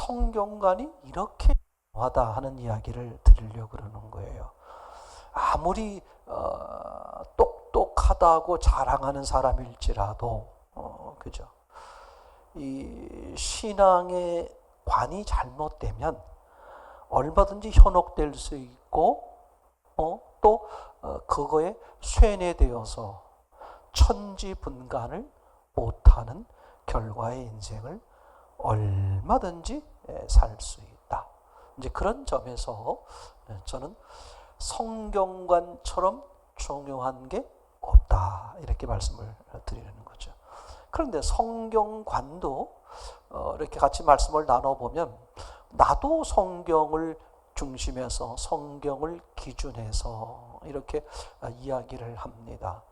성경관이 이렇게 중요하다 하는 이야기를 드리려고 그러는 거예요. 아무리 똑똑하다고 자랑하는 사람일지라도 그죠? 이 신앙의 관이 잘못되면 얼마든지 현혹될 수 있고 또 그거에 쇠뇌되어서 천지분간을 못하는 결과의 인생을 얼마든지 살 수 있다. 이제 그런 점에서 저는 성경관처럼 중요한 게 없다, 이렇게 말씀을 드리는 거죠. 그런데 성경관도 이렇게 같이 말씀을 나눠보면 나도 성경을 중심에서 성경을 기준해서 이렇게 이야기를 합니다.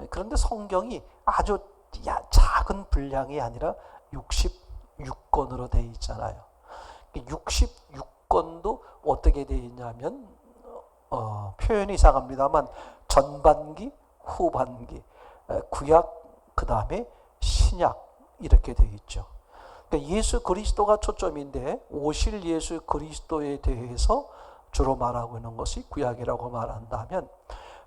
그런데 성경이 아주 작은 분량이 아니라 66권으로 되어 있잖아요. 66권도 어떻게 되어 있냐면 표현이 이상합니다만 전반기, 후반기, 구약, 그 다음에 신약 이렇게 되어 있죠. 그러니까 예수 그리스도가 초점인데 오실 예수 그리스도에 대해서 주로 말하고 있는 것이 구약이라고 말한다면,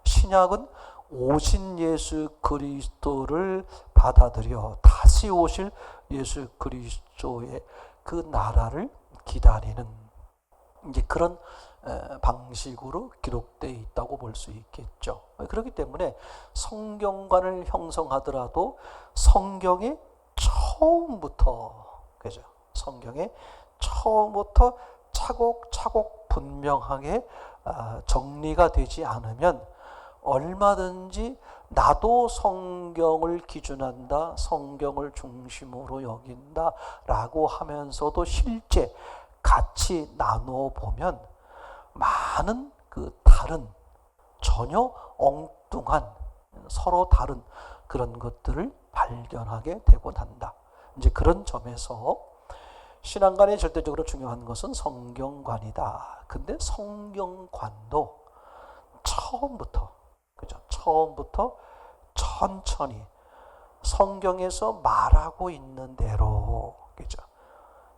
신약은 오신 예수 그리스도를 받아들여 다시 오실 예수 그리스도의 그 나라를 기다리는 이제 그런 방식으로 기록되어 있다고 볼 수 있겠죠. 그렇기 때문에 성경관을 형성하더라도 성경의 처음부터, 그죠? 성경의 처음부터 차곡차곡 분명하게 정리가 되지 않으면 얼마든지 나도 성경을 기준한다, 성경을 중심으로 여긴다 라고 하면서도 실제 같이 나누어 보면 많은 그 다른 전혀 엉뚱한 서로 다른 그런 것들을 발견하게 되곤 한다. 이제 그런 점에서 신앙관에 절대적으로 중요한 것은 성경관이다. 근데 성경관도 처음부터, 그죠? 처음부터 천천히 성경에서 말하고 있는 대로, 그죠?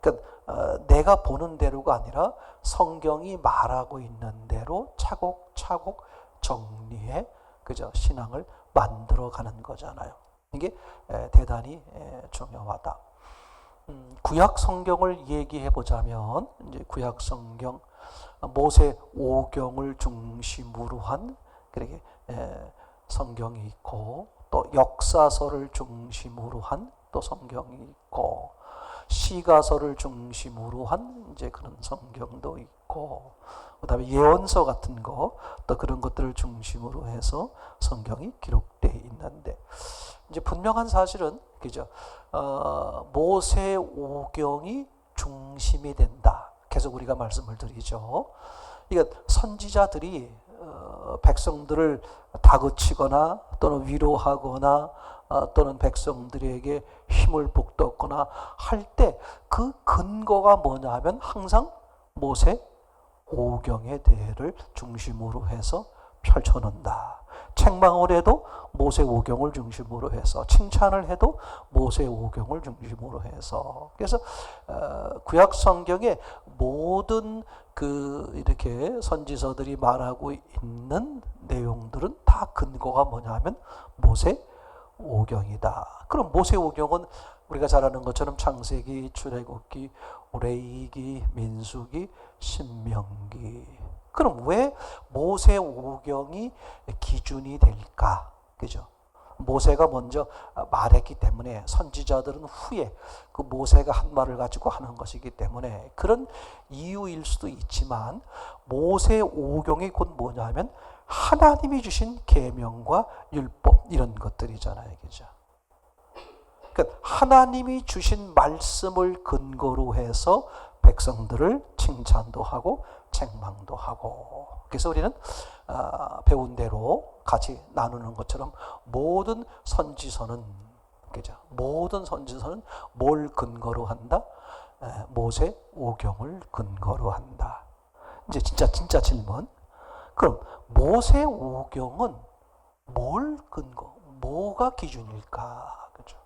그러니까 내가 보는 대로가 아니라 성경이 말하고 있는 대로 차곡차곡 정리해, 그죠? 신앙을 만들어가는 거잖아요. 이게 대단히 중요하다. 구약 성경을 얘기해 보자면, 이제 구약 성경 모세 오경을 중심으로 한 그렇게 성경이 있고, 또 역사서를 중심으로 한 또 성경이 있고, 시가서를 중심으로 한 이제 그런 성경도 있고, 그다음에 예언서 같은 거, 또 그런 것들을 중심으로 해서 성경이 기록되어 있는데, 이제 분명한 사실은, 그죠? 모세 오경이 중심이 된다. 계속 우리가 말씀을 드리죠. 그러니까 선지자들이 백성들을 다그치거나 또는 위로하거나 또는 백성들에게 힘을 북돋거나 할 때 그 근거가 뭐냐 하면 항상 모세 오경의 대해를 중심으로 해서 펼쳐놓는다. 책망을 해도 모세 오경을 중심으로 해서, 칭찬을 해도 모세 오경을 중심으로 해서. 그래서 구약 성경의 모든 그 이렇게 선지서들이 말하고 있는 내용들은 다 근거가 뭐냐면 모세 오경이다. 그럼 모세 오경은 우리가 잘 아는 것처럼 창세기, 출애굽기, 레위기, 민수기, 신명기. 그럼 왜 모세 오경이 기준이 될까? 그죠? 모세가 먼저 말했기 때문에 선지자들은 후에 그 모세가 한 말을 가지고 하는 것이기 때문에 그런 이유일 수도 있지만, 모세 오경이 곧 뭐냐면 하나님이 주신 계명과 율법 이런 것들이잖아요. 그죠? 그러니까 하나님이 주신 말씀을 근거로 해서 백성들을 칭찬도 하고 책망도 하고. 그래서 우리는 배운 대로 같이 나누는 것처럼 모든 선지서는, 그죠? 모든 선지서는 뭘 근거로 한다? 모세 오경을 근거로 한다. 이제 진짜 질문. 그럼 모세 오경은 뭘 근거, 뭐가 기준일까? 그죠?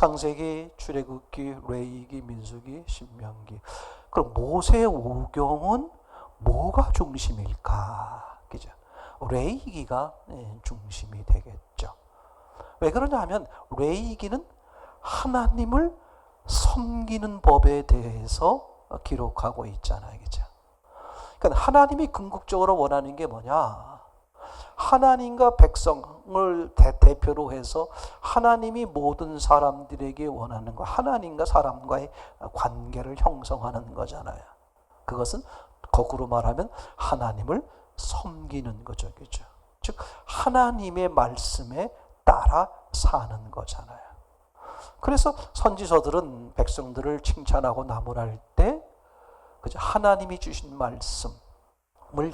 창세기, 출애굽기, 레위기, 민수기, 신명기. 그럼 모세오경은 뭐가 중심일까? 그죠? 레위기가 중심이 되겠죠. 왜 그러냐 하면 레위기는 하나님을 섬기는 법에 대해서 기록하고 있잖아요. 그죠? 그러니까 하나님이 궁극적으로 원하는 게 뭐냐? 하나님과 백성을 대표로 해서 하나님이 모든 사람들에게 원하는 거, 하나님과 사람과의 관계를 형성하는 거잖아요. 그것은 거꾸로 말하면 하나님을 섬기는 거죠. 그죠? 즉 하나님의 말씀에 따라 사는 거잖아요. 그래서 선지서들은 백성들을 칭찬하고 나무랄 때 그죠? 하나님이 주신 말씀을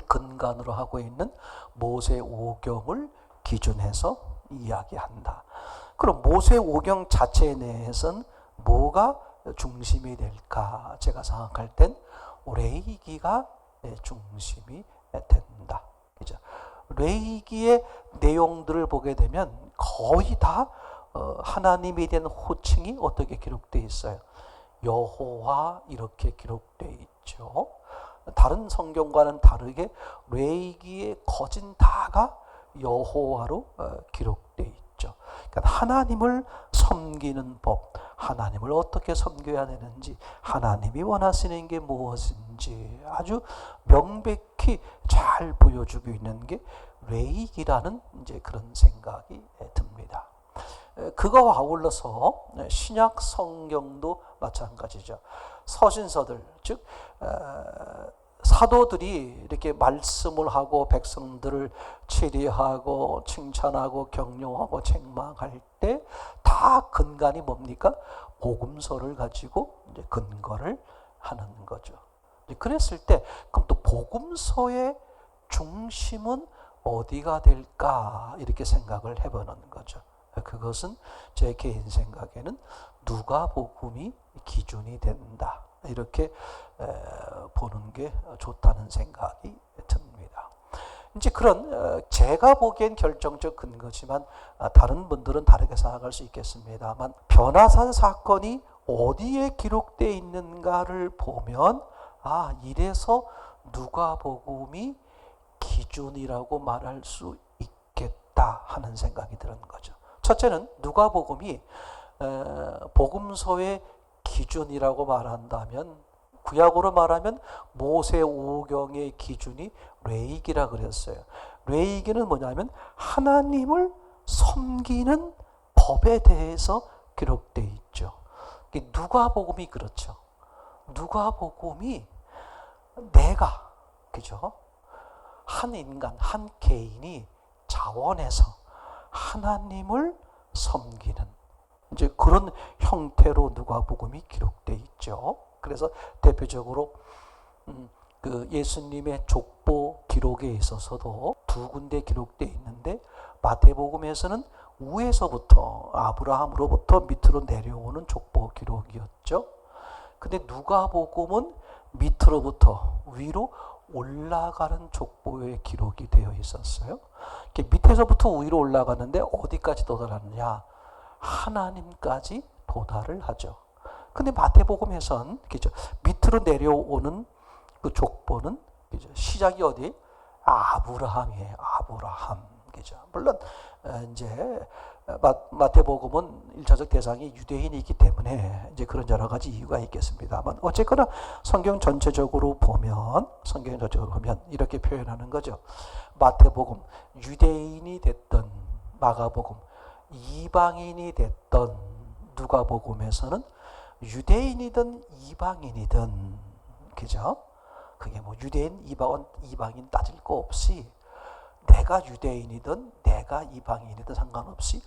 근간으로 하고 있는 모세오경을 기준해서 이야기한다. 그럼 모세오경 자체 내에서는 뭐가 중심이 될까? 제가 생각할 땐 레위기가 중심이 된다. 그죠? 레위기의 내용들을 보게 되면 거의 다 하나님에 대한 호칭이 어떻게 기록되어 있어요? 여호와 이렇게 기록되어 있죠. 다른 성경과는 다르게 레위기의 거진 다가 여호와로 기록되어 있죠. 그러니까 하나님을 섬기는 법, 하나님을 어떻게 섬겨야 되는지, 하나님이 원하시는 게 무엇인지 아주 명백히 잘 보여주고 있는 게 레위기라는 이제 그런 생각이 듭니다. 그거와 아울러서 신약 성경도 마찬가지죠. 서신서들, 즉 사도들이 이렇게 말씀을 하고 백성들을 치리하고 칭찬하고 격려하고 책망할 때 다 근간이 뭡니까? 복음서를 가지고 이제 근거를 하는 거죠. 그랬을 때 그럼 또 복음서의 중심은 어디가 될까? 이렇게 생각을 해보는 거죠. 그것은 제 개인 생각에는 누가복음이 기준이 된다. 이렇게 보는 게 좋다는 생각이 듭니다. 이제 그런 제가 보기엔 결정적 근거지만 다른 분들은 다르게 생각할 수 있겠습니다만 변화산 사건이 어디에 기록되어 있는가를 보면 이래서 누가복음이 기준이라고 말할 수 있겠다 하는 생각이 드는 거죠. 첫째는 누가복음이 복음서의 기준이라고 말한다면 구약으로 말하면 모세오경의 기준이 레위기라 그랬어요. 레위기는 뭐냐면 하나님을 섬기는 법에 대해서 기록되어 있죠. 누가복음이 그렇죠. 누가복음이 내가 그죠? 한 인간, 한 개인이 자원해서 하나님을 섬기는 이제 그런 형태로 누가복음이 기록되어 있죠. 그래서 대표적으로 그 예수님의 족보 기록에 있어서도 두 군데 기록되어 있는데 마태복음에서는 위에서부터 아브라함으로부터 밑으로 내려오는 족보 기록이었죠. 근데 누가복음은 밑으로부터 위로 올라가는 족보의 기록이 되어 있었어요. 밑에서부터 위로 올라가는데 어디까지 도달하느냐? 하나님까지 도달을 하죠. 근데 마태복음에선 그죠? 밑으로 내려오는 그 족보는 그죠? 시작이 어디? 아브라함이에요. 아브라함. 그죠? 물론 이제 마태복음은 1차적 대상이 유대인이 있기 때문에 이제 그런 여러 가지 이유가 있겠습니다만 어쨌거나 성경 전체적으로 보면 이렇게 표현하는 거죠. 마태복음 유대인이 됐던 마가복음 이방인이 됐던 누가복음에서는 유대인이든 이방인이든 그죠? 그게 뭐 유대인 이방인 따질 거 없이 내가 유대인이든 내가 이방인이든 상관없이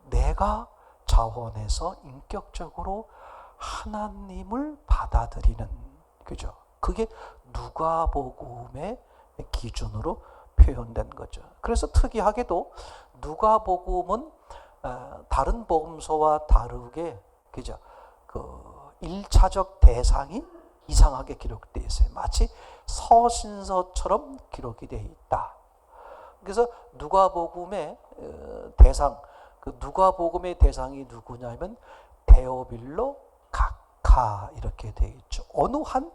내가 자원해서 인격적으로 하나님을 받아들이는 그죠? 그게 누가복음의 기준으로 표현된 거죠. 그래서 특이하게도 누가복음은 다른 복음서와 다르게 그죠? 그 1차적 대상이 이상하게 기록되어 있어요. 마치 서신서처럼 기록이 되어 있다. 그래서 누가복음의 대상, 그 누가복음의 대상이 누구냐면 데오빌로 각하 이렇게 되어 있죠. 어느 한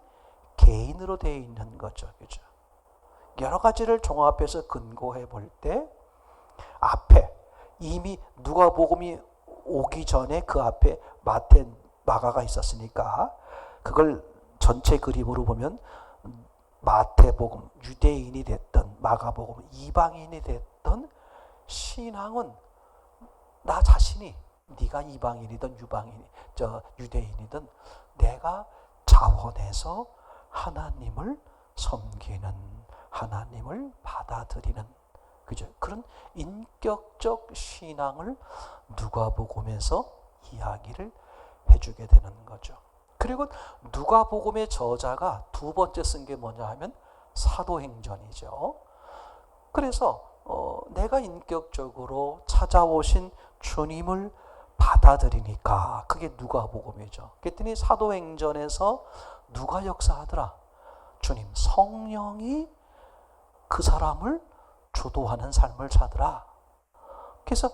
개인으로 되어 있는 거죠. 그죠? 여러 가지를 종합해서 근거해 볼 때 앞에 이미 누가복음이 오기 전에 그 앞에 마태, 마가가 있었으니까 그걸 전체 그림으로 보면 마태복음 유대인이 됐던 마가복음 이방인이 됐던 신앙은 나 자신이 네가 이방인이든 유대인이든 내가 자원해서 하나님을 섬기는, 하나님을 받아들이는, 그죠? 그런 인격적 신앙을 누가복음에서 이야기를 해주게 되는 거죠. 그리고 누가복음의 저자가 두 번째 쓴 게 뭐냐 하면 사도행전이죠. 그래서 내가 인격적으로 찾아오신 주님을 받아들이니까 그게 누가복음이죠. 그랬더니 사도행전에서 누가 역사하더라? 주님 성령이 그 사람을 주도하는 삶을 사더라. 그래서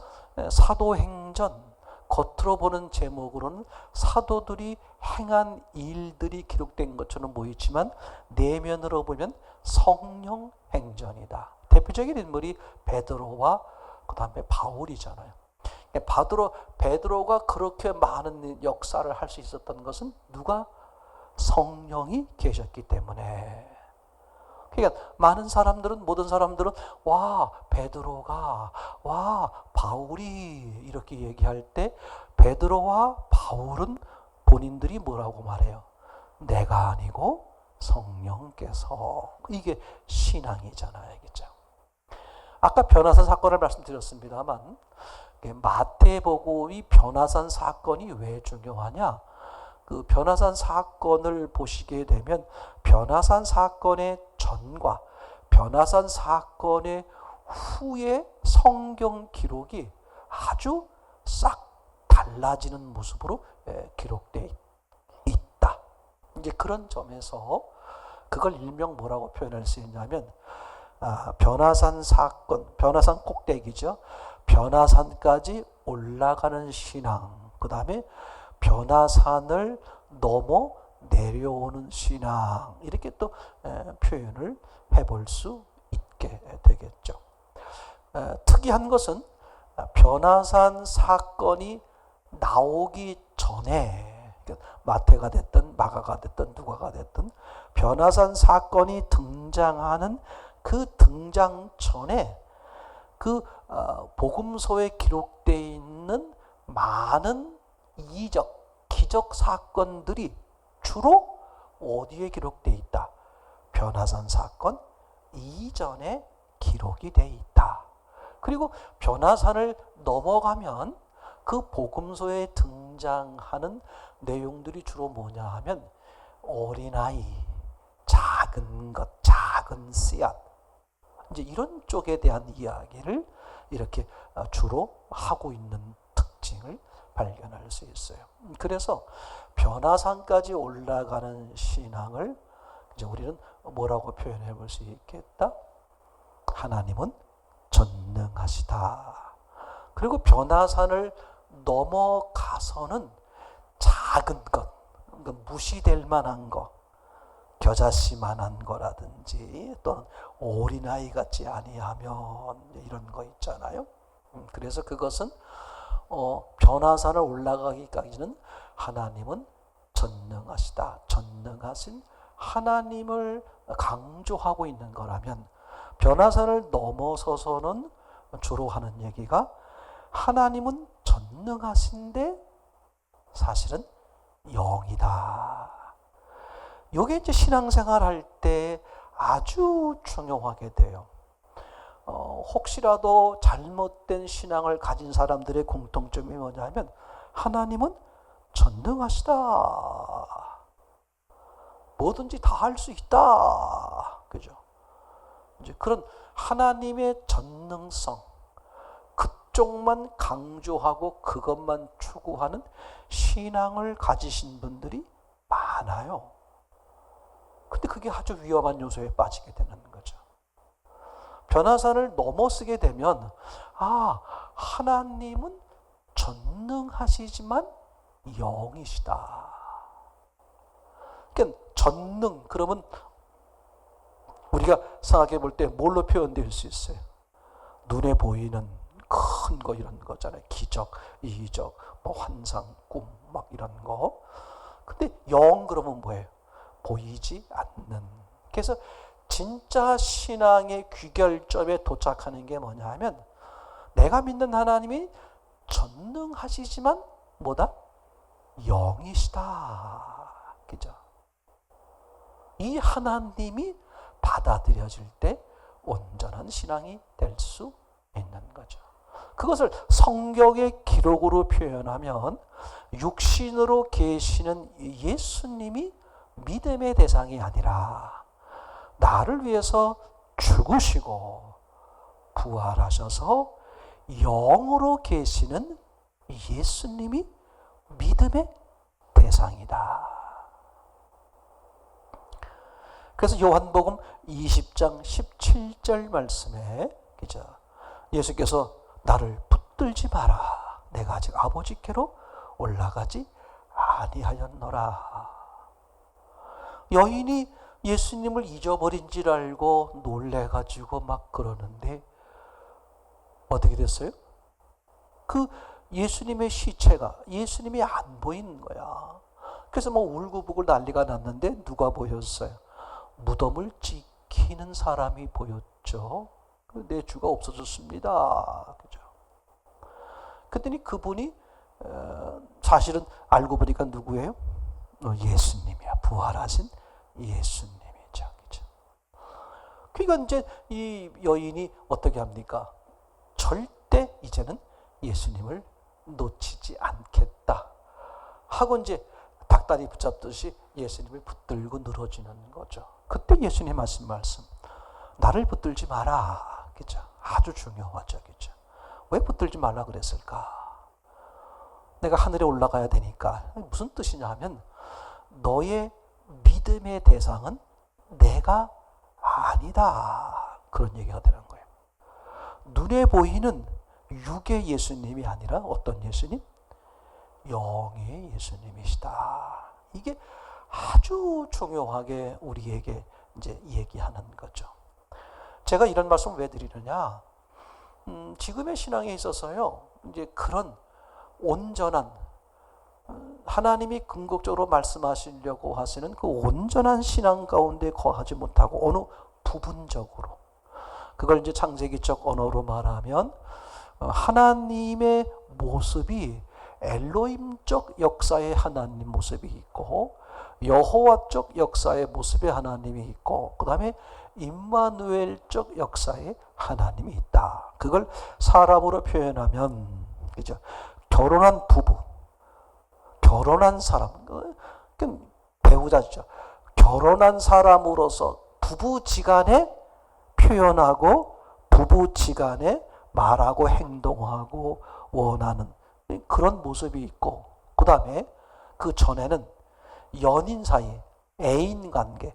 사도행전 겉으로 보는 제목으로는 사도들이 행한 일들이 기록된 것처럼 보이지만 내면으로 보면 성령 행전이다. 대표적인 인물이 베드로와 그 다음에 바울이잖아요. 베드로가 그렇게 많은 역사를 할 수 있었던 것은 누가? 성령이 계셨기 때문에. 그러니까 많은 사람들은, 모든 사람들은 와 베드로가, 와 바울이 이렇게 얘기할 때 베드로와 바울은 본인들이 뭐라고 말해요? 내가 아니고 성령께서. 이게 신앙이잖아요. 그죠? 아까 변화산 사건을 말씀드렸습니다만 마태복음이 변화산 사건이 왜 중요하냐? 그 변화산 사건을 보시게 되면 변화산 사건의 전과 변화산 사건의 후의 성경 기록이 아주 싹 달라지는 모습으로 기록되어 있다. 이제 그런 점에서 그걸 일명 뭐라고 표현할 수 있냐면 변화산 사건, 변화산 꼭대기죠. 변화산까지 올라가는 신앙, 그 다음에 변화산을 넘어 내려오는 신앙, 이렇게 또 표현을 해볼 수 있게 되겠죠. 특이한 것은 변화산 사건이 나오기 전에, 마태가 됐든 마가가 됐든 누가가 됐든 변화산 사건이 등장하는 그 등장 전에 그 복음서에 기록되어 있는 많은 이적, 기적 사건들이 주로 어디에 기록되어 있다? 변화산 사건 이전에 기록이 되어 있다. 그리고 변화산을 넘어가면 그 복음서에 등장하는 내용들이 주로 뭐냐 하면 어린아이, 작은 것, 작은 씨앗, 이제 이런 쪽에 대한 이야기를 이렇게 주로 하고 있는 특징을 발견할 수 있어요. 그래서 변화산까지 올라가는 신앙을 이제 우리는 뭐라고 표현해 볼 수 있겠다? 하나님은 전능하시다. 그리고 변화산을 넘어가서는 작은 것, 그러니까 무시될 만한 것, 겨자씨만한 거라든지 또는 어린아이 같지 아니하면 이런 거 있잖아요. 그래서 그것은 변화산을 올라가기까지는 하나님은 전능하시다. 전능하신 하나님을 강조하고 있는 거라면 변화산을 넘어서서는 주로 하는 얘기가 하나님은 전능하신데 사실은 영이다. 이게 이제 신앙생활 할 때 아주 중요하게 돼요. 혹시라도 잘못된 신앙을 가진 사람들의 공통점이 뭐냐면 하나님은 전능하시다. 뭐든지 다 할 수 있다. 그죠? 이제 그런 하나님의 전능성, 그쪽만 강조하고 그것만 추구하는 신앙을 가지신 분들이 많아요. 근데 그게 아주 위험한 요소에 빠지게 되는 거죠. 변화산을 넘어서게 되면 하나님은 전능하시지만 영이시다. 그러니까 전능, 그러면 우리가 생각해 볼 때 뭘로 표현될 수 있어요? 눈에 보이는 큰 거 이런 거잖아요. 기적, 이적, 뭐 환상, 꿈 막 이런 거. 근데 영 그러면 뭐예요? 보이지 않는. 그래서 진짜 신앙의 귀결점에 도착하는 게 뭐냐 하면 내가 믿는 하나님이 전능하시지만 뭐다? 영이시다. 그죠? 이 하나님이 받아들여질 때 온전한 신앙이 될 수 있는 거죠. 그것을 성경의 기록으로 표현하면 육신으로 계시는 예수님이 믿음의 대상이 아니라 나를 위해서 죽으시고 부활하셔서 영으로 계시는 예수님이 믿음의 대상이다. 그래서 요한복음 20장 17절 말씀에 그죠? 예수께서 나를 붙들지 마라. 내가 아직 아버지께로 올라가지 아니하였노라. 여인이 예수님을 잊어버린 줄 알고 놀래가지고 막 그러는데 어떻게 됐어요? 그 예수님의 시체가 예수님이 안 보이는 거야. 그래서 뭐 울고불고 난리가 났는데 누가 보였어요? 무덤을 지키는 사람이 보였죠. 내 주가 없어졌습니다. 그죠? 그랬더니 그분이 사실은 알고 보니까 누구예요? 예수님이야. 부활하신 예수님이죠. 그죠? 그러니까 이제 이 여인이 어떻게 합니까? 절대 이제는 예수님을 놓치지 않겠다 하고 이제 닭다리 붙잡듯이 예수님을 붙들고 늘어지는 거죠. 그때 예수님 하신 말씀, 나를 붙들지 마라. 그죠? 아주 중요하죠. 그죠? 왜 붙들지 말라 그랬을까? 내가 하늘에 올라가야 되니까. 무슨 뜻이냐 하면 너의 믿음의 대상은 내가 아니다. 그런 얘기가 되는 거예요. 눈에 보이는 육의 예수님이 아니라 어떤 예수님? 영의 예수님이시다. 이게 아주 중요하게 우리에게 이제 얘기하는 거죠. 제가 이런 말씀을 왜 드리느냐? 지금의 신앙에 있어서요, 이제 그런 온전한 하나님이 궁극적으로 말씀하시려고 하시는 그 온전한 신앙 가운데 거하지 못하고 어느 부분적으로 그걸 이제 창세기적 언어로 말하면 하나님의 모습이 엘로힘적 역사의 하나님 모습이 있고 여호와적 역사의 모습의 하나님이 있고 그 다음에 임마누엘적 역사의 하나님이 있다. 그걸 사람으로 표현하면 그죠? 결혼한 부부, 결혼한 사람, 배우자죠. 결혼한 사람으로서 부부지간에 표현하고 부부지간에 말하고 행동하고 원하는 그런 모습이 있고 그 다음에 그 전에는 연인 사이, 애인 관계,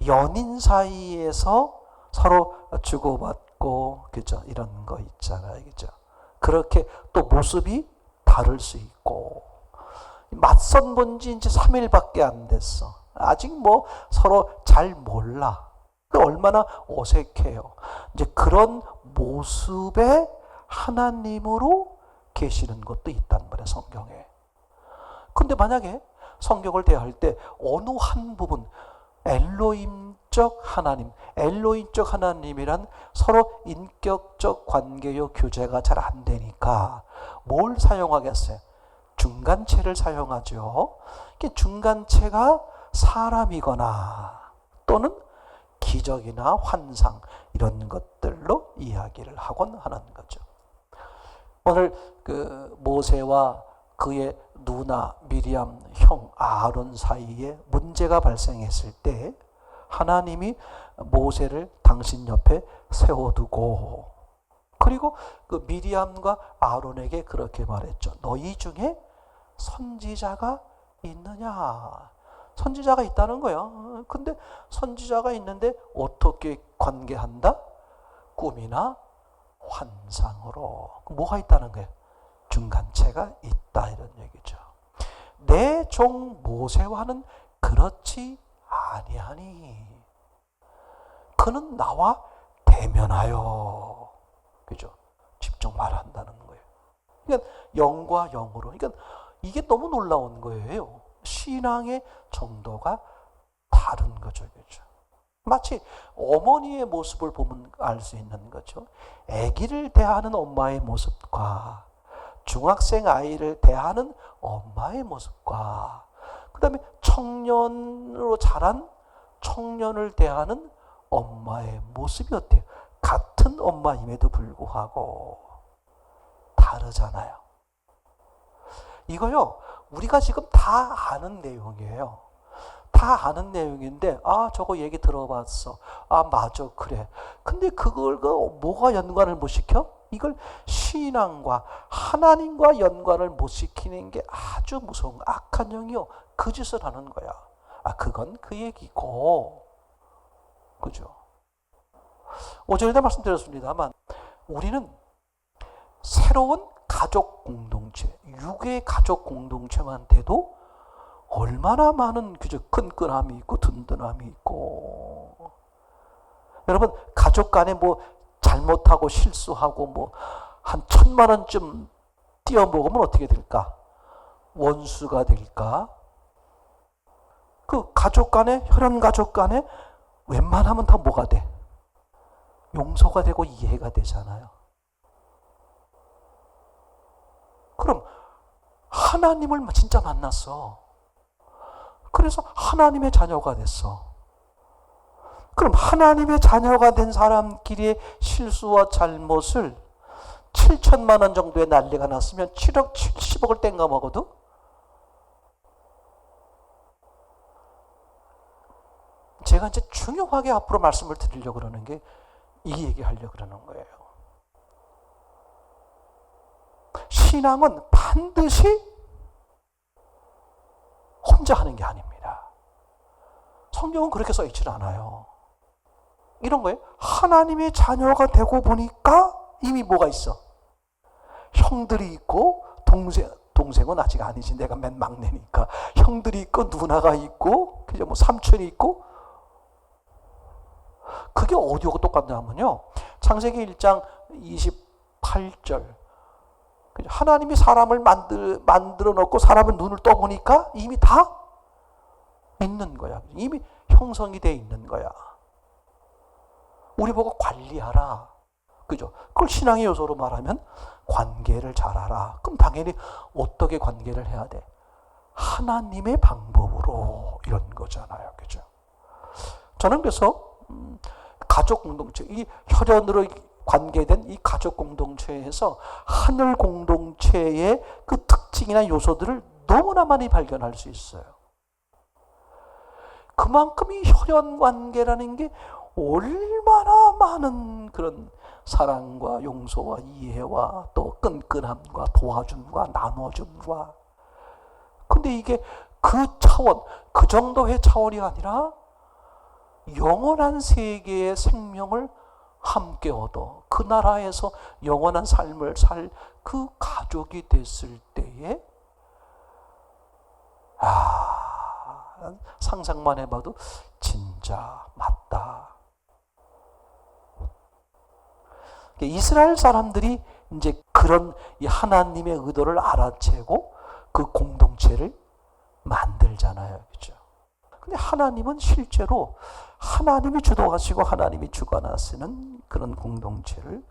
연인 사이에서 서로 주고받고 그죠? 이런 거 있잖아요. 그죠? 그렇게 또 모습이 다를 수 있고 맞선 본 지 이제 3일밖에 안 됐어. 아직 뭐 서로 잘 몰라. 얼마나 어색해요. 이제 그런 모습의 하나님으로 계시는 것도 있단 말이에요, 성경에. 근데 만약에 성경을 대할 때 어느 한 부분, 엘로힘적 하나님, 엘로힘적 하나님이란 서로 인격적 관계요 교제가 잘 안 되니까 뭘 사용하겠어요? 중간체를 사용하죠. 중간체가 사람이거나 또는 기적이나 환상 이런 것들로 이야기를 하곤 하는 거죠. 오늘 그 모세와 그의 누나 미리암 형 아론 사이에 문제가 발생했을 때 하나님이 모세를 당신 옆에 세워두고 그리고 그 미리암과 아론에게 그렇게 말했죠. 너희 중에 선지자가 있느냐? 선지자가 있다는 거야. 근데 선지자가 있는데 어떻게 관계한다? 꿈이나 환상으로. 뭐가 있다는 거예요? 중간체가 있다 이런 얘기죠. 내 종 모세와는 그렇지 아니하니 그는 나와 대면하여, 그죠? 직접 말한다는 거예요. 그러니까 영과 영으로. 그러니까 이게 너무 놀라운 거예요. 신앙의 정도가 다른 거죠, 그죠? 마치 어머니의 모습을 보면 알 수 있는 거죠. 아기를 대하는 엄마의 모습과 중학생 아이를 대하는 엄마의 모습과 그 다음에 청년으로 자란 청년을 대하는 엄마의 모습이 어때요? 같은 엄마임에도 불구하고 다르잖아요. 이거요, 우리가 지금 다 아는 내용이에요. 다 아는 내용인데, 아, 저거 얘기 들어봤어. 아, 맞아, 그래. 근데 그걸 뭐가 연관을 못 시켜? 이걸 신앙과 하나님과 연관을 못 시키는 게 아주 무서운 악한 영이요. 그 짓을 하는 거야. 아, 그건 그 얘기고. 그죠? 오전에도 말씀드렸습니다만, 우리는 새로운 가족 공동체, 육의 가족 공동체만 돼도 얼마나 많은 그저 끈끈함이 있고 든든함이 있고. 여러분, 가족 간에 뭐 잘못하고 실수하고 뭐 한 1,000만 원쯤 띄어 먹으면 어떻게 될까? 원수가 될까? 그 가족 간에, 혈연 가족 간에 웬만하면 다 뭐가 돼? 용서가 되고 이해가 되잖아요. 그럼 하나님을 진짜 만났어. 그래서 하나님의 자녀가 됐어. 그럼 하나님의 자녀가 된 사람끼리의 실수와 잘못을 7천만 원 정도의 난리가 났으면 7억, 70억을 땡겨 먹어도 제가 이제 중요하게 앞으로 말씀을 드리려고 그러는 게 이 얘기 하려고 그러는 거예요. 신앙은 반드시 혼자 하는 게 아닙니다. 성경은 그렇게 써 있질 않아요. 이런 거예요. 하나님의 자녀가 되고 보니까 이미 뭐가 있어? 형들이 있고 동생은 아직 아니지. 내가 맨 막내니까. 형들이 있고 누나가 있고 그죠? 뭐 삼촌이 있고. 그게 어디하고 똑같냐면요. 창세기 1장 28절. 하나님이 사람을 만들어 놓고 사람은 눈을 떠보니까 이미 다 있는 거야. 이미 형성이 돼 있는 거야. 우리 보고 관리하라. 그죠? 그걸 신앙의 요소로 말하면 관계를 잘하라. 그럼 당연히 어떻게 관계를 해야 돼? 하나님의 방법으로 이런 거잖아요. 그죠? 저는 그래서 가족 공동체, 이 혈연으로 관계된 이 가족 공동체에서 하늘 공동체의 그 특징이나 요소들을 너무나 많이 발견할 수 있어요. 그만큼 이 혈연 관계라는 게 얼마나 많은 그런 사랑과 용서와 이해와 또 끈끈함과 도와줌과 나눠줌과, 근데 이게 그 차원, 그 정도의 차원이 아니라 영원한 세계의 생명을 함께 얻어 그 나라에서 영원한 삶을 살 그 가족이 됐을 때에, 상상만 해봐도 진짜 맞다. 이스라엘 사람들이 이제 그런 이 하나님의 의도를 알아채고 그 공동체를 만들잖아요. 그죠? 근데 하나님은 실제로 하나님이 주도하시고 하나님이 주관하시는 그런 공동체를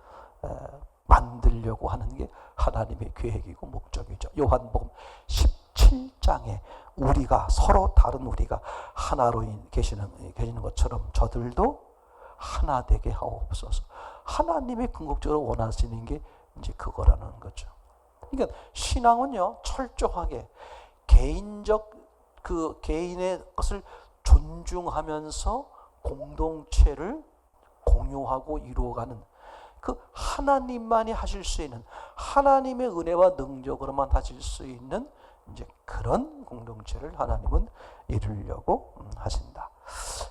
만들려고 하는 게 하나님의 계획이고 목적이죠. 요한복음 17장에 우리가 서로 다른 우리가 하나로 계시는 것처럼 저들도 하나 되게 하옵소서. 하나님의 궁극적으로 원하시는 게 이제 그거라는 거죠. 그러니까 신앙은요, 철저하게 개인적 그 개인의 것을 존중하면서 공동체를 공유하고 이루어가는 그 하나님만이 하실 수 있는, 하나님의 은혜와 능력으로만 하실 수 있는 이제 그런 공동체를 하나님은 이루려고 하신다.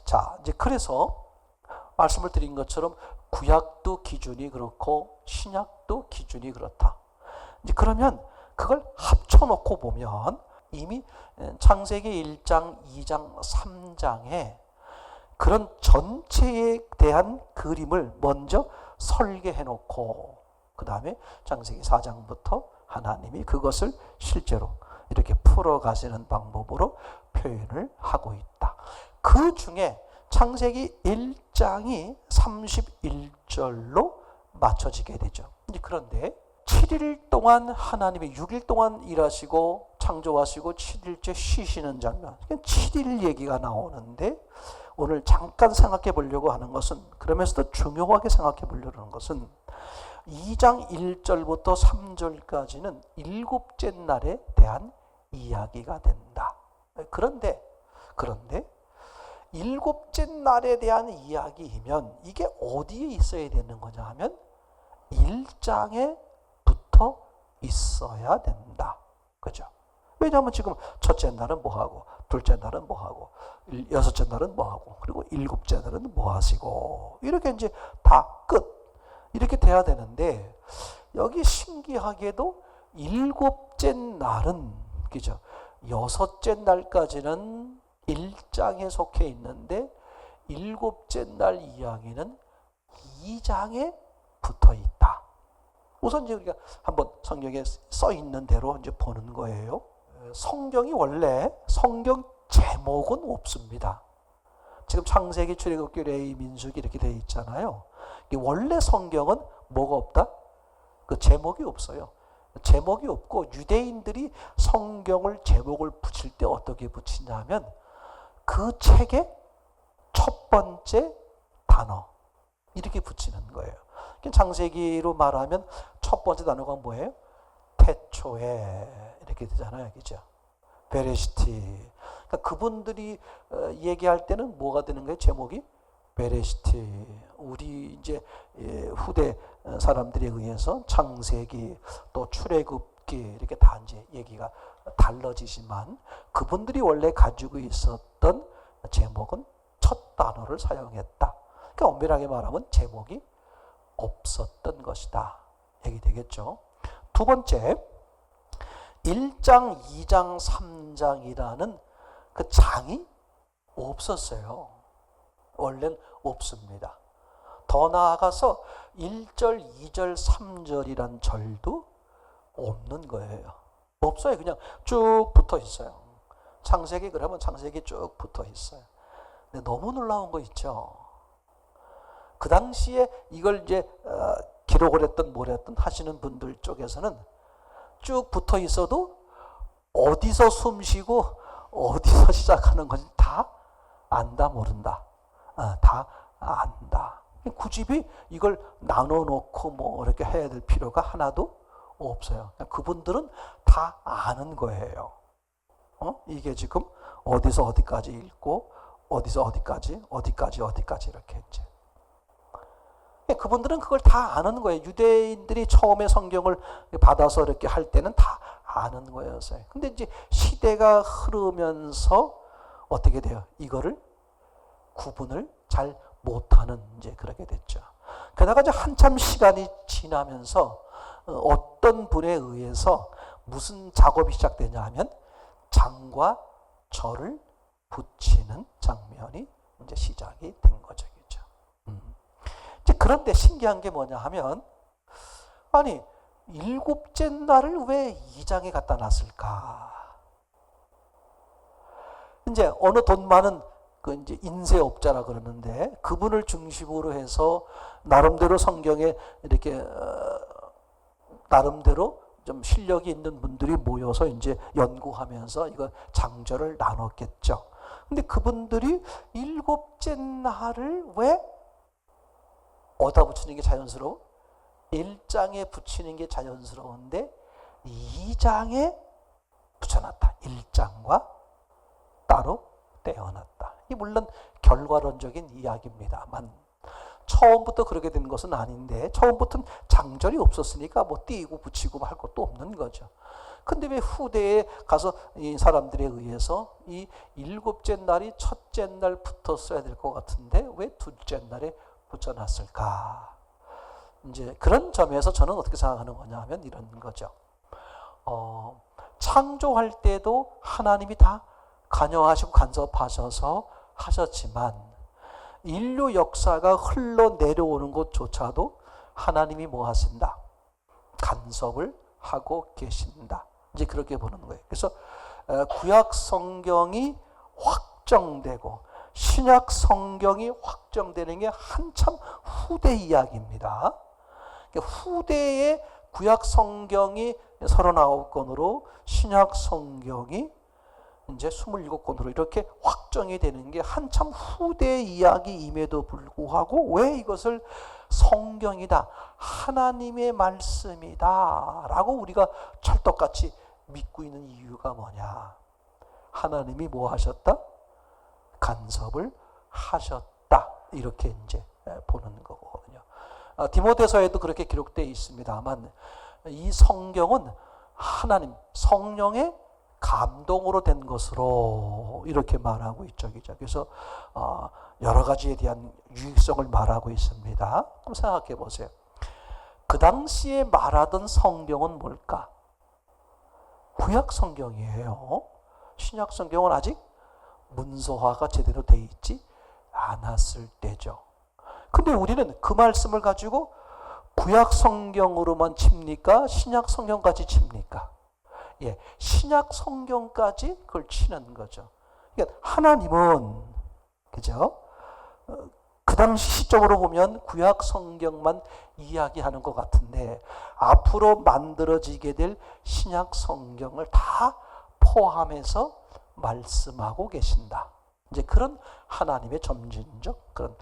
자, 이제 그래서 말씀을 드린 것처럼 구약도 기준이 그렇고 신약도 기준이 그렇다. 이제 그러면 그걸 합쳐놓고 보면 이미 창세기 1장, 2장, 3장에 그런 전체에 대한 그림을 먼저 설계해 놓고 그 다음에 창세기 4장부터 하나님이 그것을 실제로 이렇게 풀어가시는 방법으로 표현을 하고 있다. 그 중에 창세기 1장이 31절로 맞춰지게 되죠. 그런데 7일 동안 하나님이 6일 동안 일하시고 창조하시고 7일째 쉬시는 장면, 7일 얘기가 나오는데 오늘 잠깐 생각해 보려고 하는 것은, 그러면서도 중요하게 생각해 보려고 하는 것은 2장 1절부터 3절까지는 일곱째 날에 대한 이야기가 된다. 그런데 일곱째 날에 대한 이야기이면 이게 어디에 있어야 되는 거냐 하면 1장에 붙어 있어야 된다. 그죠? 왜냐하면 지금 첫째 날은 뭐하고, 둘째 날은 뭐하고, 여섯째 날은 뭐하고, 그리고 일곱째 날은 뭐하시고, 이렇게 이제 다 끝. 이렇게 돼야 되는데, 여기 신기하게도 일곱째 날은, 그죠? 여섯째 날까지는 1장에 속해 있는데, 일곱째 날 이야기는 2장에 붙어 있다. 우선 이제 우리가 한번 성경에 써 있는 대로 이제 보는 거예요. 성경이 원래 성경 제목은 없습니다. 지금 창세기, 출애굽기, 레위, 민수기 이렇게 되어 있잖아요. 원래 성경은 뭐가 없다? 그 제목이 없어요. 제목이 없고 유대인들이 성경을 제목을 붙일 때 어떻게 붙이냐면 그 책의 첫 번째 단어 이렇게 붙이는 거예요. 창세기로 말하면 첫 번째 단어가 뭐예요? 태초에 이렇게 되잖아요. 그죠? 베레시티. 그러니까 그분들이 얘기할 때는 뭐가 되는 거예요? 제목이 베레시티. 우리 이제 후대 사람들에 의해서 창세기 또 출애굽기 이렇게 다 이제 얘기가 달라지지만 그분들이 원래 가지고 있었던 제목은 첫 단어를 사용했다. 그러니까 엄밀하게 말하면 제목이 없었던 것이다. 얘기 되겠죠. 두 번째, 1장, 2장, 3장이라는 그 장이 없었어요. 원래는 없습니다. 더 나아가서 1절, 2절, 3절이란 절도 없는 거예요. 없어요. 그냥 쭉 붙어 있어요. 창세기 그러면 창세기 쭉 붙어 있어요. 근데 너무 놀라운 거 있죠. 그 당시에 이걸 이제 기록을 했던 뭘 했던 하시는 분들 쪽에서는 쭉 붙어 있어도 어디서 숨 쉬고 어디서 시작하는 건지 다 안다 모른다. 다 안다. 굳이 이걸 나눠 놓고 뭐 이렇게 해야 될 필요가 하나도 없어요. 그분들은 다 아는 거예요. 이게 지금 어디서 어디까지 읽고 어디서 어디까지 이렇게 이제. 그분들은 그걸 다 아는 거예요. 유대인들이 처음에 성경을 받아서 이렇게 할 때는 다 아는 거였어요. 근데 이제 시대가 흐르면서 어떻게 돼요? 이거를 구분을 잘 못하는 이제 그렇게 됐죠. 게다가 이제 한참 시간이 지나면서 어떤 분에 의해서 무슨 작업이 시작되냐 하면 장과 절을 붙이는 장면이 이제 시작이 된 거죠. 그렇죠? 그런데 신기한 게 뭐냐 하면 아니 일곱째 날을 왜 2장에 갖다 놨을까? 이제 어느 돈 많은 그 이제 인쇄업자라 그러는데 그분을 중심으로 해서 나름대로 성경에 이렇게 나름대로 좀 실력이 있는 분들이 모여서 이제 연구하면서 이거 장절을 나눴겠죠. 근데 그분들이 일곱째 날을 왜 어디다 붙이는 게 자연스러워? 1장에 붙이는 게 자연스러운데 2장에 붙여놨다. 1장과 따로 떼어놨다. 이 물론 결과론적인 이야기입니다만 처음부터 그렇게 된 것은 아닌데 처음부터는 장절이 없었으니까 뭐 띄고 붙이고 할 것도 없는 거죠. 근데 왜 후대에 가서 이 사람들에 의해서 이 일곱째 날이 첫째 날 붙었어야 될 것 같은데 왜 둘째 날에 붙여놨을까? 이제 그런 점에서 저는 어떻게 생각하는 거냐 하면 이런 거죠. 창조할 때도 하나님이 다 관여하시고 간섭하셔서 하셨지만 인류 역사가 흘러내려오는 것조차도 하나님이 뭐 하신다? 간섭을 하고 계신다. 이제 그렇게 보는 거예요. 그래서 구약 성경이 확정되고 신약 성경이 확정되는 게 한참 후대 이야기입니다. 후대에 구약 성경이 39권으로 신약 성경이 이제 27권으로 이렇게 확정이 되는 게 한참 후대 이야기임에도 불구하고 왜 이것을 성경이다, 하나님의 말씀이다 라고 우리가 찰떡같이 믿고 있는 이유가 뭐냐? 하나님이 뭐 하셨다? 간섭을 하셨다. 이렇게 이제 보는 거거든요. 디모데서에도 그렇게 기록되어 있습니다만 이 성경은 하나님 성령의 감동으로 된 것으로 이렇게 말하고 있죠. 그래서 여러 가지에 대한 유익성을 말하고 있습니다. 한번 생각해 보세요. 그 당시에 말하던 성경은 뭘까? 구약 성경이에요. 신약 성경은 아직 문서화가 제대로 돼 있지 않았을 때죠. 근데 우리는 그 말씀을 가지고 구약 성경으로만 칩니까? 신약 성경까지 칩니까? 예, 신약 성경까지 그걸 치는 거죠. 그러니까 하나님은 그죠? 그 당시 시적으로 보면 구약 성경만 이야기하는 것 같은데 앞으로 만들어지게 될 신약 성경을 다 포함해서 말씀하고 계신다. 이제 그런 하나님의 점진적 그런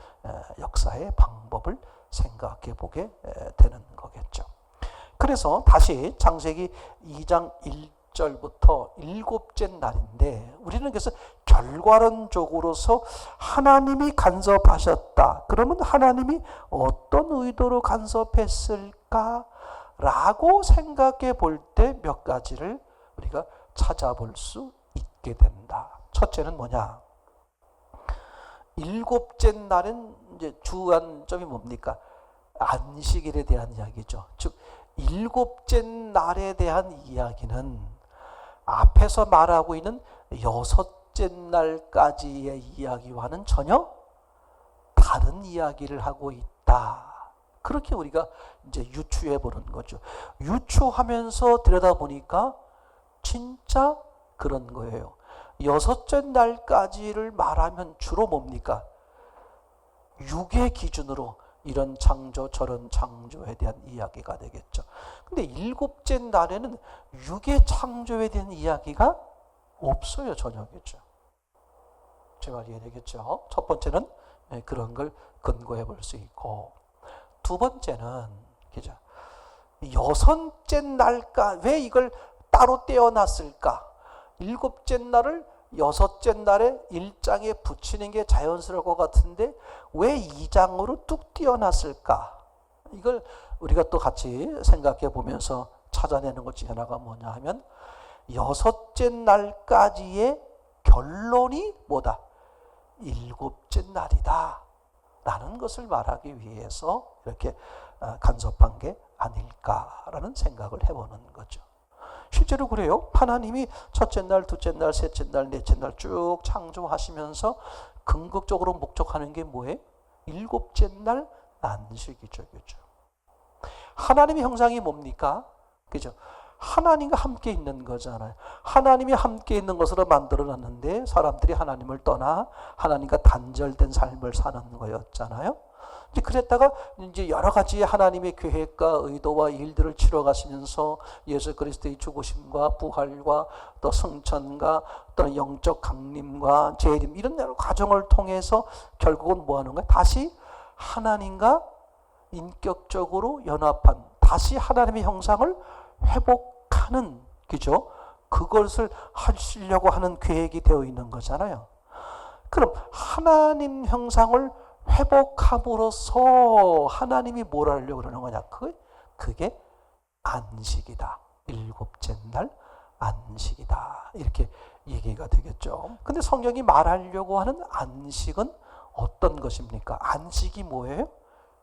역사의 방법을 생각해 보게 되는 거겠죠. 그래서 다시 창세기 2장 1절부터 일곱째 날인데 우리는 그래서 결과론적으로서 하나님이 간섭하셨다. 그러면 하나님이 어떤 의도로 간섭했을까? 라고 생각해 볼 때 몇 가지를 우리가 찾아볼 수 있게 된다. 첫째는 뭐냐? 일곱째 날은 이제 주안점이 뭡니까? 안식일에 대한 이야기죠. 즉 일곱째 날에 대한 이야기는 앞에서 말하고 있는 여섯째 날까지의 이야기와는 전혀 다른 이야기를 하고 있다. 그렇게 우리가 이제 유추해 보는 거죠. 유추하면서 들여다보니까 진짜 그런 거예요. 여섯째 날까지를 말하면 주로 뭡니까? 육의 기준으로 이런 창조 저런 창조에 대한 이야기가 되겠죠. 근데 일곱째 날에는 육의 창조에 대한 이야기가 없어요. 전혀겠죠. 제 말이 이해되겠죠. 첫 번째는 그런 걸 근거해 볼 수 있고, 두 번째는 그죠? 여섯째 날까 왜 이걸 따로 떼어놨을까? 일곱째 날을 여섯째 날에 1장에 붙이는 게 자연스러울 것 같은데 왜 2장으로 뚝 띄어놨을까? 이걸 우리가 또 같이 생각해 보면서 찾아내는 것 중에 하나가 뭐냐 하면 여섯째 날까지의 결론이 뭐다? 일곱째 날이다 라는 것을 말하기 위해서 이렇게 간섭한 게 아닐까라는 생각을 해보는 거죠. 실제로 그래요. 하나님이 첫째 날, 둘째 날, 셋째 날, 넷째 날 쭉 창조하시면서 궁극적으로 목적하는 게 뭐예요? 일곱째 날 안식이죠. 그죠? 하나님의 형상이 뭡니까? 그죠? 하나님과 함께 있는 거잖아요. 하나님이 함께 있는 것으로 만들어놨는데 사람들이 하나님을 떠나 하나님과 단절된 삶을 사는 거였잖아요. 이제 그랬다가 이제 여러 가지 하나님의 계획과 의도와 일들을 치러가시면서 예수 그리스도의 죽으심과 부활과 또 승천과 또는 영적 강림과 재림 이런 여러 과정을 통해서 결국은 뭐 하는 거야? 다시 하나님과 인격적으로 연합한 다시 하나님의 형상을 회복하는 그죠? 그것을 하시려고 하는 계획이 되어 있는 거잖아요. 그럼 하나님 형상을 회복함으로써 하나님이 뭘 하려고 그러는 거냐? 그게 안식이다. 일곱째 날 안식이다. 이렇게 얘기가 되겠죠. 근데 성경이 말하려고 하는 안식은 어떤 것입니까? 안식이 뭐예요?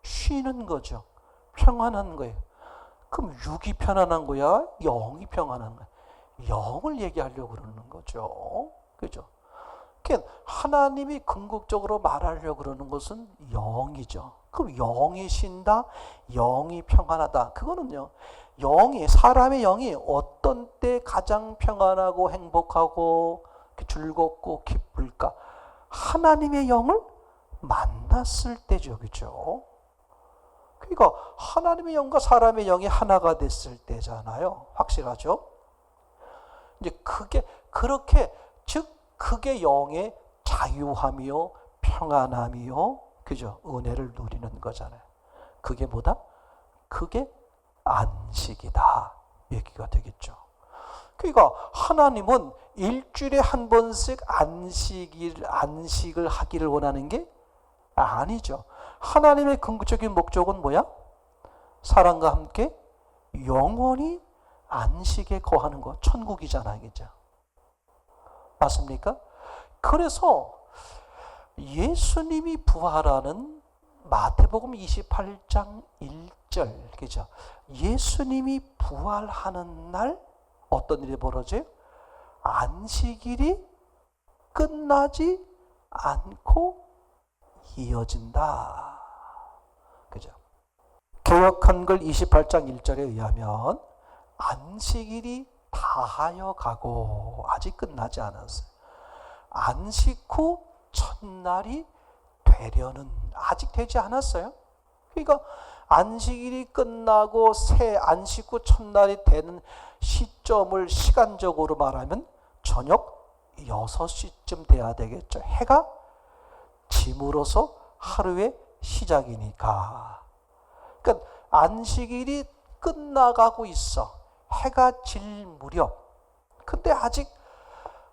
쉬는 거죠. 평안한 거예요. 그럼 육이 편안한 거야? 영이 평안한 거야? 영을 얘기하려고 그러는 거죠. 그죠? 그러니까 하나님이 궁극적으로 말하려고 그러는 것은 영이죠. 그럼 영이 쉰다, 영이 평안하다. 그거는요, 사람의 영이 어떤 때 가장 평안하고 행복하고 즐겁고 기쁠까? 하나님의 영을 만났을 때죠. 그죠? 그러니까 하나님의 영과 사람의 영이 하나가 됐을 때잖아요. 확실하죠? 이제 그렇게, 즉, 그게 영의 자유함이요, 평안함이요, 그죠? 은혜를 누리는 거잖아요. 그게 뭐다? 그게 안식이다. 얘기가 되겠죠. 그러니까 하나님은 일주일에 한 번씩 안식을 하기를 원하는 게 아니죠. 하나님의 궁극적인 목적은 뭐야? 사람과 함께 영원히 안식에 거하는 거, 천국이잖아요. 그죠? 맞습니까? 그래서 예수님이 부활하는 마태복음 28장 1절, 그죠? 예수님이 부활하는 날 어떤 일이 벌어져요? 안식일이 끝나지 않고 이어진다. 그죠? 개역 한글 28장 1절에 의하면 안식일이 다하여 가고 아직 끝나지 않았어요. 안식 후 첫날이 되려는 아직 되지 않았어요. 그러니까 안식일이 끝나고 새 안식 후 첫날이 되는 시점을 시간적으로 말하면 저녁 6시쯤 돼야 되겠죠. 해가 짐으로써 하루의 시작이니까. 그러니까 안식일이 끝나가고 있어. 해가 질 무렵. 근데 아직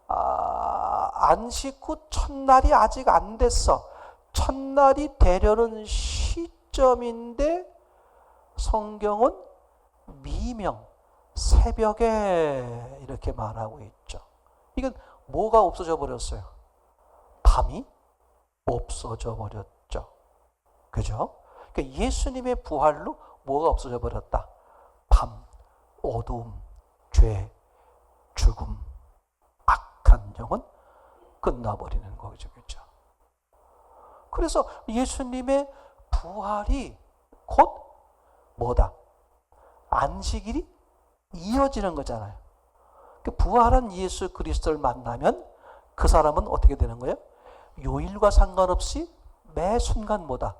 안식 후 첫날이 아직 안 됐어. 첫날이 되려는 시점인데 성경은 미명, 새벽에 이렇게 말하고 있죠. 이건 뭐가 없어져 버렸어요? 밤이 없어져 버렸죠. 그죠? 그러니까 예수님의 부활로 뭐가 없어져 버렸다? 밤, 어두움, 죄, 죽음, 악한 영은 끝나버리는 거죠. 그죠? 그래서 예수님의 부활이 곧 뭐다? 안식일이 이어지는 거잖아요. 부활한 예수 그리스도를 만나면 그 사람은 어떻게 되는 거예요? 요일과 상관없이 매 순간 뭐다?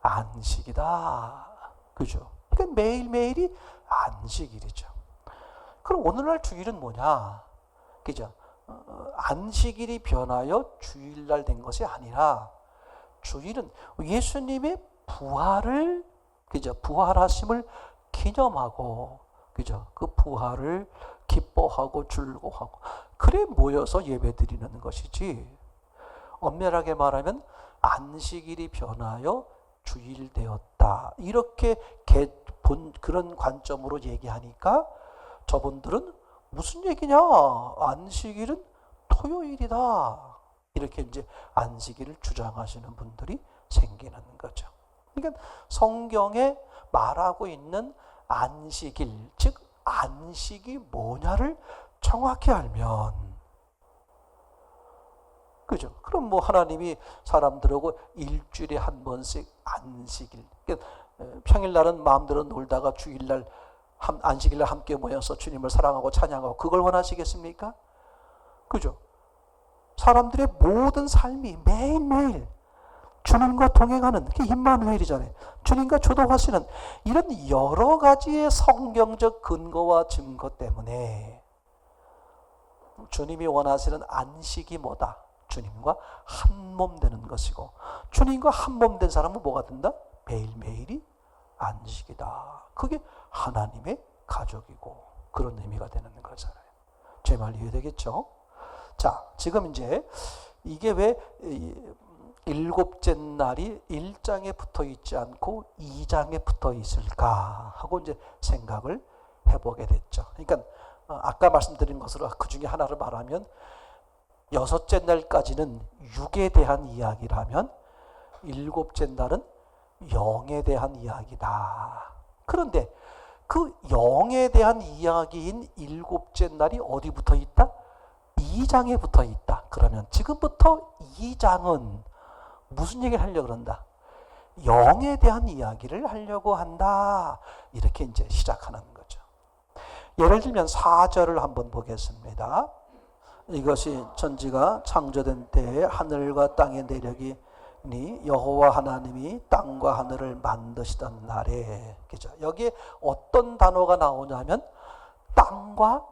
안식이다. 그죠? 그러니까 매일매일이 안식일이죠. 그럼 오늘날 주일은 뭐냐? 그죠? 안식일이 변하여 주일날 된 것이 아니라 주일은 예수님의 부활을, 그죠? 부활하심을 기념하고, 그죠? 그 부활을 기뻐하고 즐거워하고, 그래 모여서 예배 드리는 것이지. 엄밀하게 말하면 안식일이 변하여 주일 되었다. 이렇게 그런 관점으로 얘기하니까 저분들은 무슨 얘기냐? 안식일은 토요일이다. 이렇게 이제 안식일을 주장하시는 분들이 생기는 거죠. 그러니까 성경에 말하고 있는 안식일, 즉 안식이 뭐냐를 정확히 알면, 그죠? 그럼 뭐 하나님이 사람들하고 일주일에 한 번씩 안식일, 그러니까 평일날은 마음대로 놀다가 주일날 안식일날 함께 모여서 주님을 사랑하고 찬양하고 그걸 원하시겠습니까? 그죠? 사람들의 모든 삶이 매일매일 주님과 동행하는, 그게 임마누엘이잖아요. 주님과 교통하시는 이런 여러 가지의 성경적 근거와 증거 때문에 주님이 원하시는 안식이 뭐다? 주님과 한 몸 되는 것이고, 주님과 한 몸 된 사람은 뭐가 된다? 매일매일이 안식이다. 그게 하나님의 가족이고 그런 의미가 되는 거잖아요. 제 말 이해되겠죠? 자, 지금 이제 이게 왜 일곱째 날이 1장에 붙어 있지 않고 2장에 붙어 있을까 하고 이제 생각을 해보게 됐죠. 그러니까 아까 말씀드린 것으로 그 중에 하나를 말하면, 여섯째 날까지는 육에 대한 이야기라면 일곱째 날은 영에 대한 이야기다. 그런데 그 영에 대한 이야기인 일곱째 날이 어디 붙어 있다? 2장에 붙어 있다. 그러면 지금부터 2장은 무슨 얘기를 하려고 그런다? 영에 대한 이야기를 하려고 한다. 이렇게 이제 시작하는 거죠. 예를 들면 4절을 한번 보겠습니다. 이것이 천지가 창조된 때에 하늘과 땅의 내력이 여호와 하나님이 땅과 하늘을 만드시던 날에, 그죠? 여기에 어떤 단어가 나오냐면 땅과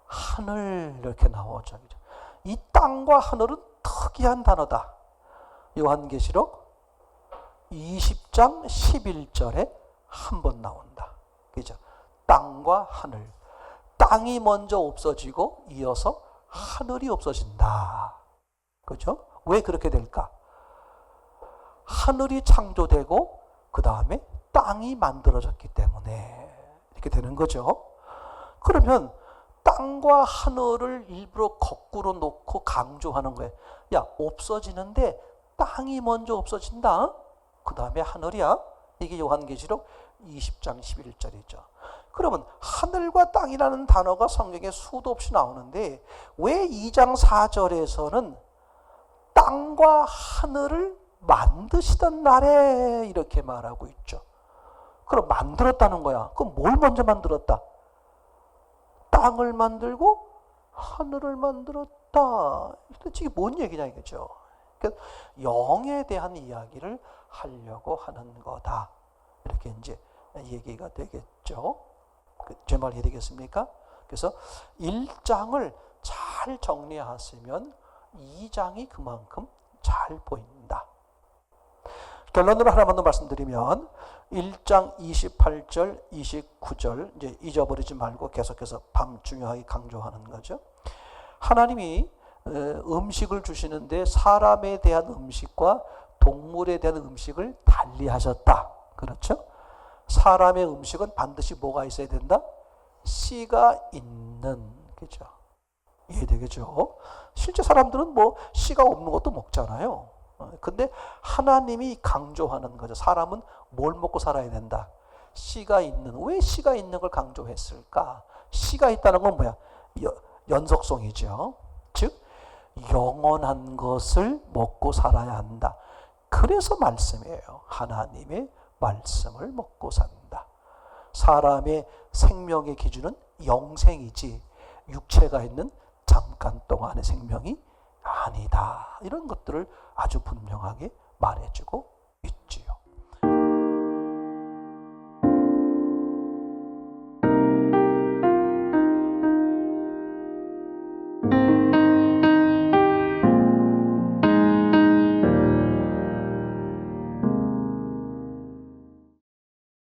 하늘 이렇게 나오죠. 그죠? 이 땅과 하늘은 특이한 단어다. 요한계시록 20장 11절에 한 번 나온다. 그죠? 땅과 하늘. 땅이 먼저 없어지고 이어서 하늘이 없어진다. 그죠? 왜 그렇게 될까? 하늘이 창조되고 그 다음에 땅이 만들어졌기 때문에 이렇게 되는 거죠. 그러면 땅과 하늘을 일부러 거꾸로 놓고 강조하는 거예요. 야, 없어지는데 땅이 먼저 없어진다. 그 다음에 하늘이야. 이게 요한계시록 20장 11절이죠. 그러면 하늘과 땅이라는 단어가 성경에 수도 없이 나오는데 왜 2장 4절에서는 땅과 하늘을 만드시던 날에 이렇게 말하고 있죠. 그럼 만들었다는 거야. 그럼 뭘 먼저 만들었다? 땅을 만들고 하늘을 만들었다. 이게 뭔 얘기냐 이거죠. 그러니까 영에 대한 이야기를 하려고 하는 거다. 이렇게 이제 얘기가 되겠죠. 제 말 이해되겠습니까? 그래서 1장을 잘 정리하시면 2장이 그만큼 잘 보인다. 결론으로 하나만 더 말씀드리면 1장 28절, 29절 이제 잊어버리지 말고 계속해서 중요하게 강조하는 거죠. 하나님이 음식을 주시는데 사람에 대한 음식과 동물에 대한 음식을 달리 하셨다. 그렇죠? 사람의 음식은 반드시 뭐가 있어야 된다? 씨가 있는, 그죠? 이해되겠죠? 실제 사람들은 뭐 씨가 없는 것도 먹잖아요. 근데 하나님이 강조하는 거죠. 사람은 뭘 먹고 살아야 된다? 씨가 있는. 왜 씨가 있는 걸 강조했을까? 씨가 있다는 건 뭐야? 연속성이죠. 즉 영원한 것을 먹고 살아야 한다. 그래서 말씀이에요. 하나님의 말씀을 먹고 산다. 사람의 생명의 기준은 영생이지 육체가 있는 잠깐 동안의 생명이 아니다. 이런 것들을 아주 분명하게 말해주고